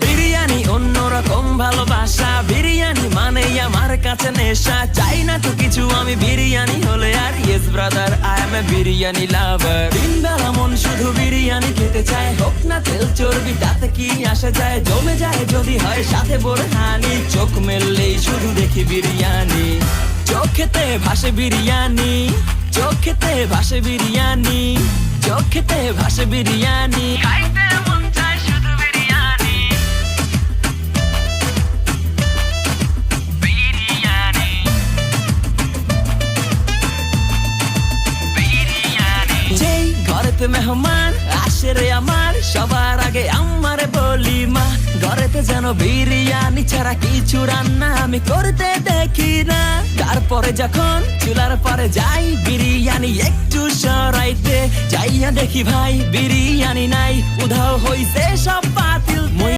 বিরিয়ানি অন্যরকম ভালোবাসা, বিরিয়ানি মানে আমার কাছে নেশা। চাই না তো কিছু আমি বিরিয়ানি হলে আর, yes brother I M A biryani লাভার। দিন বেলা মন শুধু বিরিয়ানি খেতে চায়, হোক না তেল চর্বি তাতে কি আসে যায়। জমে যায় যদি হয় সাথে বোরহানি, চোখ মেললেই শুধু দেখি বিরিয়ানি। চোখেতে ভাসে বিরিয়ানি, চোখেতে ভাসে বিরিয়ানি, চোখেতে ভাসে বিরিয়ানি। খাইতে মন চায় শুধু বিরিয়ানি, বিরিয়ানি, বিরিয়ানি। যেই ঘরেতে মেহমান আসে রে আমার, সবার আগে আমারে বলি মা, ঘরেতে যেন বিরিয়ানি ছাড়া কিছু রান্না আমি করতে দেখি না। তারপরে যখন চুলার পরে যাই বিরিয়ানি একটু সরাইতে, যাইয়া দেখি ভাই বিরিয়ানি নাই, উধাও হইছে সব পাতিল।